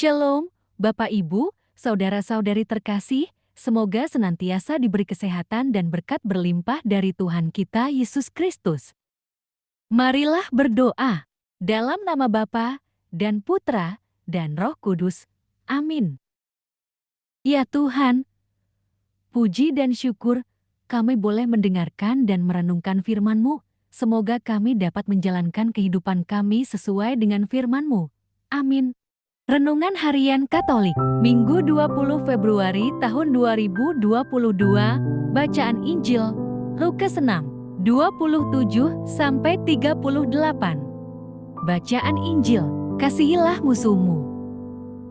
Shalom, Bapak Ibu, saudara-saudari terkasih, semoga senantiasa diberi kesehatan dan berkat berlimpah dari Tuhan kita Yesus Kristus. Marilah berdoa dalam nama Bapa dan Putra dan Roh Kudus. Amin. Ya Tuhan, puji dan syukur kami boleh mendengarkan dan merenungkan firman-Mu. Semoga kami dapat menjalankan kehidupan kami sesuai dengan firman-Mu. Amin. Renungan Harian Katolik, Minggu 20 Februari tahun 2022, Bacaan Injil, Lukas 6, 27-38. Bacaan Injil, kasihilah musuhmu.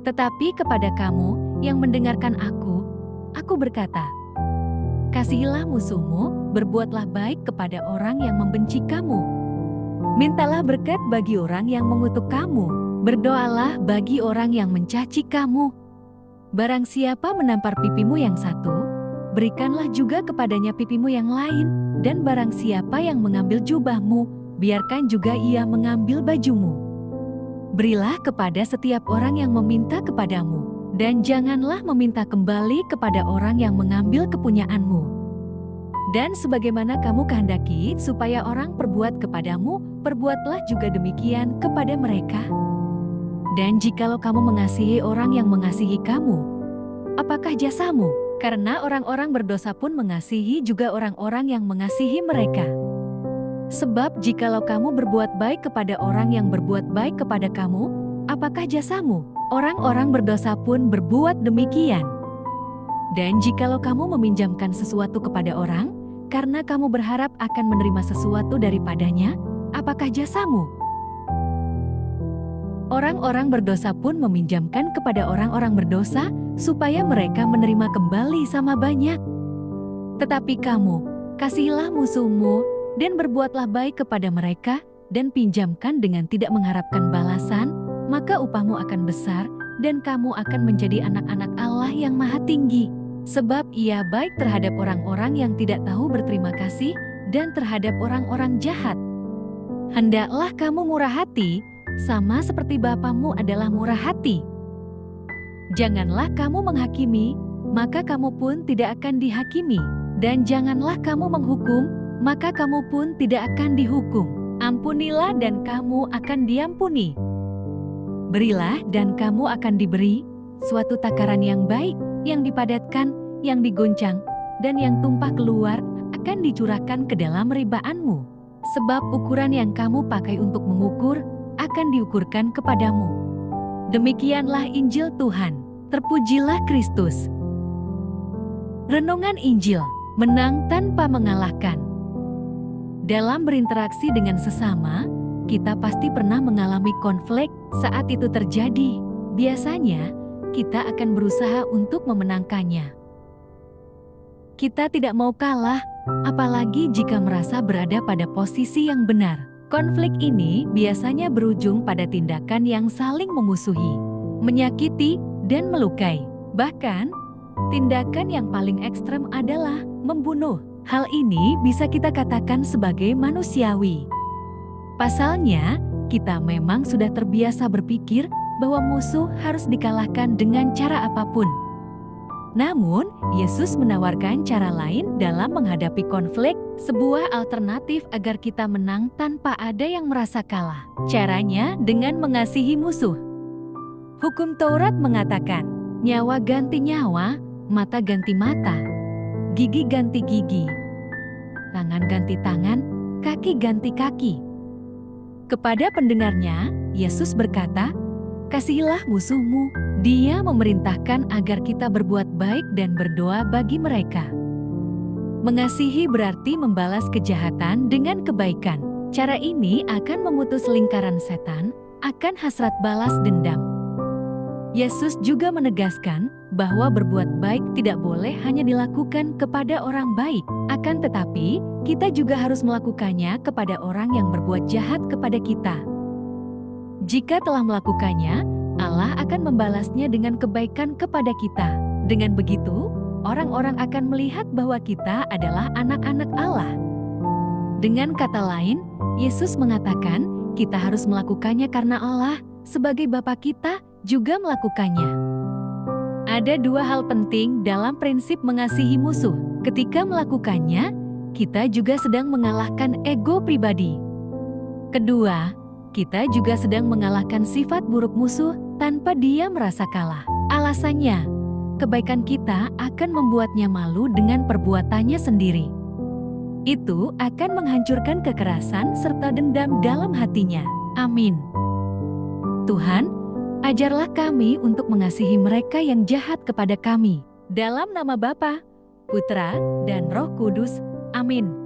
Tetapi kepada kamu yang mendengarkan aku berkata, kasihilah musuhmu, berbuatlah baik kepada orang yang membenci kamu. Mintalah berkat bagi orang yang mengutuk kamu. Berdoalah bagi orang yang mencaci kamu. Barang siapa menampar pipimu yang satu, berikanlah juga kepadanya pipimu yang lain. Dan barang siapa yang mengambil jubahmu, biarkan juga ia mengambil bajumu. Berilah kepada setiap orang yang meminta kepadamu, dan janganlah meminta kembali kepada orang yang mengambil kepunyaanmu. Dan sebagaimana kamu kehendaki supaya orang perbuat kepadamu, perbuatlah juga demikian kepada mereka. Dan jikalau kamu mengasihi orang yang mengasihi kamu, apakah jasamu? Karena orang-orang berdosa pun mengasihi juga orang-orang yang mengasihi mereka. Sebab jikalau kamu berbuat baik kepada orang yang berbuat baik kepada kamu, apakah jasamu? Orang-orang berdosa pun berbuat demikian. Dan jikalau kamu meminjamkan sesuatu kepada orang, karena kamu berharap akan menerima sesuatu daripadanya, apakah jasamu? Orang-orang berdosa pun meminjamkan kepada orang-orang berdosa, supaya mereka menerima kembali sama banyak. Tetapi kamu, kasihilah musuhmu, dan berbuatlah baik kepada mereka, dan pinjamkan dengan tidak mengharapkan balasan, maka upahmu akan besar, dan kamu akan menjadi anak-anak Allah yang Maha Tinggi. Sebab Ia baik terhadap orang-orang yang tidak tahu berterima kasih, dan terhadap orang-orang jahat. Hendaklah kamu murah hati, sama seperti Bapamu adalah murah hati. Janganlah kamu menghakimi, maka kamu pun tidak akan dihakimi. Dan janganlah kamu menghukum, maka kamu pun tidak akan dihukum. Ampunilah dan kamu akan diampuni. Berilah dan kamu akan diberi, suatu takaran yang baik, yang dipadatkan, yang diguncang, dan yang tumpah keluar, akan dicurahkan ke dalam ribaanmu. Sebab ukuran yang kamu pakai untuk mengukur, akan diukurkan kepadamu. Demikianlah Injil Tuhan. Terpujilah Kristus. Renungan Injil, menang tanpa mengalahkan. Dalam berinteraksi dengan sesama, kita pasti pernah mengalami konflik. Saat itu terjadi, biasanya kita akan berusaha untuk memenangkannya. Kita tidak mau kalah, apalagi jika merasa berada pada posisi yang benar. Konflik ini biasanya berujung pada tindakan yang saling memusuhi, menyakiti, dan melukai. Bahkan, tindakan yang paling ekstrem adalah membunuh. Hal ini bisa kita katakan sebagai manusiawi. Pasalnya, kita memang sudah terbiasa berpikir bahwa musuh harus dikalahkan dengan cara apapun. Namun, Yesus menawarkan cara lain dalam menghadapi konflik, sebuah alternatif agar kita menang tanpa ada yang merasa kalah. Caranya dengan mengasihi musuh. Hukum Taurat mengatakan, nyawa ganti nyawa, mata ganti mata, gigi ganti gigi, tangan ganti tangan, kaki ganti kaki. Kepada pendengarnya, Yesus berkata, kasihilah musuhmu. Dia memerintahkan agar kita berbuat baik dan berdoa bagi mereka. Mengasihi berarti membalas kejahatan dengan kebaikan. Cara ini akan memutus lingkaran setan, akan hasrat balas dendam. Yesus juga menegaskan bahwa berbuat baik tidak boleh hanya dilakukan kepada orang baik, akan tetapi kita juga harus melakukannya kepada orang yang berbuat jahat kepada kita. Jika telah melakukannya, Allah akan membalasnya dengan kebaikan kepada kita. Dengan begitu, orang-orang akan melihat bahwa kita adalah anak-anak Allah. Dengan kata lain, Yesus mengatakan kita harus melakukannya karena Allah, sebagai Bapa kita, juga melakukannya. Ada dua hal penting dalam prinsip mengasihi musuh. Ketika melakukannya, kita juga sedang mengalahkan ego pribadi. Kedua, kita juga sedang mengalahkan sifat buruk musuh tanpa dia merasa kalah. Alasannya, kebaikan kita akan membuatnya malu dengan perbuatannya sendiri. Itu akan menghancurkan kekerasan serta dendam dalam hatinya. Amin. Tuhan, ajarlah kami untuk mengasihi mereka yang jahat kepada kami. Dalam nama Bapa, Putra, dan Roh Kudus. Amin.